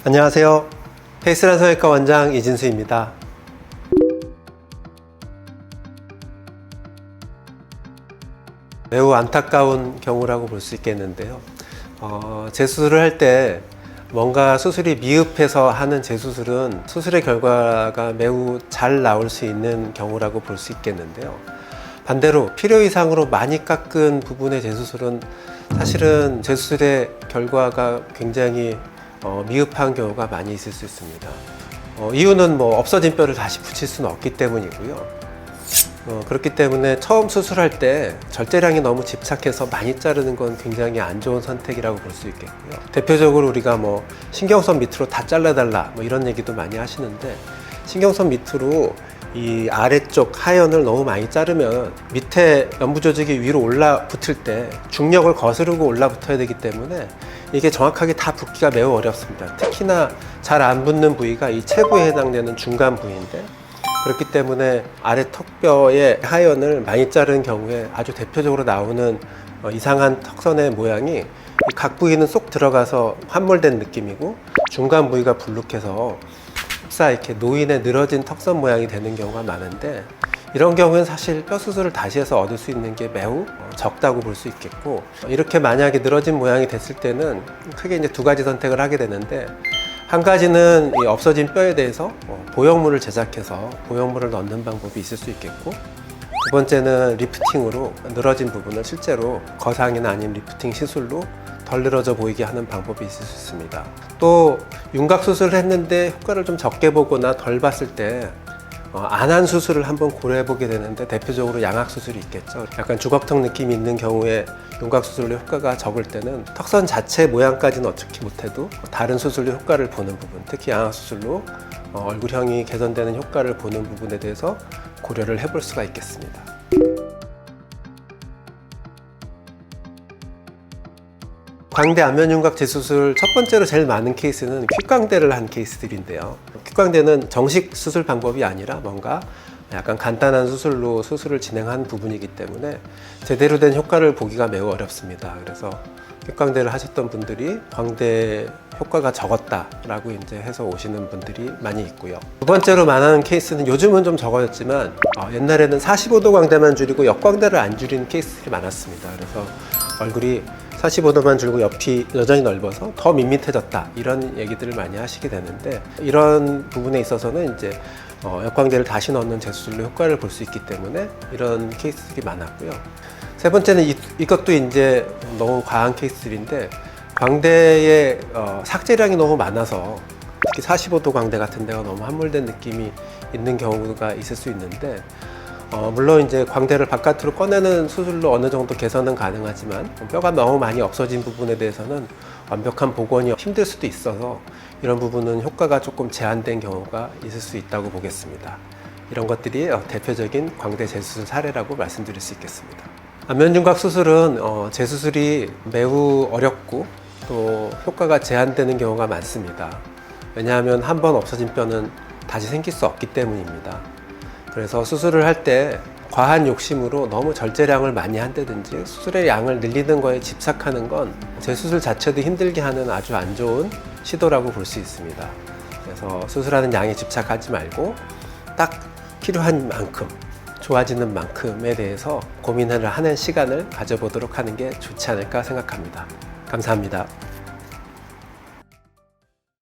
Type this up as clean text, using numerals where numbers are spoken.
안녕하세요. 페이스란 성형외과 원장 이진수입니다. 매우 안타까운 경우라고 볼 수 있겠는데요. 재수술을 할 때 뭔가 수술이 미흡해서 하는 재수술은 수술의 결과가 매우 잘 나올 수 있는 경우라고 볼 수 있겠는데요. 반대로 필요 이상으로 많이 깎은 부분의 재수술은 사실은 재수술의 결과가 굉장히 미흡한 경우가 많이 있을 수 있습니다. 이유는 없어진 뼈를 다시 붙일 수는 없기 때문이고요. 그렇기 때문에 처음 수술할 때 절제량이 너무 집착해서 많이 자르는 건 굉장히 안 좋은 선택이라고 볼 수 있겠고요. 대표적으로 우리가 신경선 밑으로 다 잘라달라 이런 얘기도 많이 하시는데, 신경선 밑으로 이 아래쪽 하연을 너무 많이 자르면 밑에 연부 조직이 위로 올라붙을 때 중력을 거스르고 올라붙어야 되기 때문에 이게 정확하게 다 붙기가 매우 어렵습니다. 특히나 잘 안 붙는 부위가 이 체부에 해당되는 중간 부위인데, 그렇기 때문에 아래 턱뼈의 하연을 많이 자른 경우에 아주 대표적으로 나오는 이상한 턱선의 모양이 각 부위는 쏙 들어가서 함몰된 느낌이고, 중간 부위가 불룩해서 흡사 이렇게 노인의 늘어진 턱선 모양이 되는 경우가 많은데, 이런 경우는 사실 뼈 수술을 다시 해서 얻을 수 있는 게 매우 적다고 볼 수 있겠고, 이렇게 만약에 늘어진 모양이 됐을 때는 크게 이제 두 가지 선택을 하게 되는데, 한 가지는 이 없어진 뼈에 대해서 보형물을 제작해서 보형물을 넣는 방법이 있을 수 있겠고, 두 번째는 리프팅으로 늘어진 부분을 실제로 거상이나 아니면 리프팅 시술로 덜 늘어져 보이게 하는 방법이 있을 수 있습니다. 또 윤곽 수술을 했는데 효과를 좀 적게 보거나 덜 봤을 때 안한 수술을 한번 고려해 보게 되는데, 대표적으로 양악 수술이 있겠죠. 약간 주걱턱 느낌이 있는 경우에 윤곽 수술로 효과가 적을 때는 턱선 자체 모양까지는 어떻게 못해도 다른 수술로 효과를 보는 부분, 특히 양악 수술로 얼굴형이 개선되는 효과를 보는 부분에 대해서 고려를 해볼 수가 있겠습니다. 광대 안면윤곽 재수술 첫 번째로 제일 많은 케이스는 퀵광대를 한 케이스들인데요. 퀵광대는 정식 수술 방법이 아니라 뭔가 약간 간단한 수술로 수술을 진행한 부분이기 때문에 제대로 된 효과를 보기가 매우 어렵습니다. 그래서 퀵광대를 하셨던 분들이 광대 효과가 적었다라고 이제 해서 오시는 분들이 많이 있고요. 두 번째로 많은 케이스는 요즘은 좀 적어졌지만 옛날에는 45도 광대만 줄이고 역광대를 안 줄이는 케이스들이 많았습니다. 그래서 얼굴이 45도만 줄고 옆이 여전히 넓어서 더 밋밋해졌다, 이런 얘기들을 많이 하시게 되는데, 이런 부분에 있어서는 이제 역광대를 다시 넣는 재수술로 효과를 볼 수 있기 때문에 이런 케이스들이 많았고요. 세 번째는 이것도 이제 너무 과한 케이스들인데, 광대의 삭제량이 너무 많아서 특히 45도 광대 같은 데가 너무 함몰된 느낌이 있는 경우가 있을 수 있는데, 물론 이제 광대를 바깥으로 꺼내는 수술로 어느 정도 개선은 가능하지만 뼈가 너무 많이 없어진 부분에 대해서는 완벽한 복원이 힘들 수도 있어서 이런 부분은 효과가 조금 제한된 경우가 있을 수 있다고 보겠습니다. 이런 것들이 대표적인 광대 재수술 사례라고 말씀드릴 수 있겠습니다. 안면윤곽 수술은 재수술이 매우 어렵고 또 효과가 제한되는 경우가 많습니다. 왜냐하면 한 번 없어진 뼈는 다시 생길 수 없기 때문입니다. 그래서 수술을 할 때 과한 욕심으로 너무 절제량을 많이 한다든지 수술의 양을 늘리는 거에 집착하는 건 재수술 자체도 힘들게 하는 아주 안 좋은 시도라고 볼 수 있습니다. 그래서 수술하는 양에 집착하지 말고 딱 필요한 만큼, 좋아지는 만큼에 대해서 고민을 하는 시간을 가져보도록 하는 게 좋지 않을까 생각합니다. 감사합니다.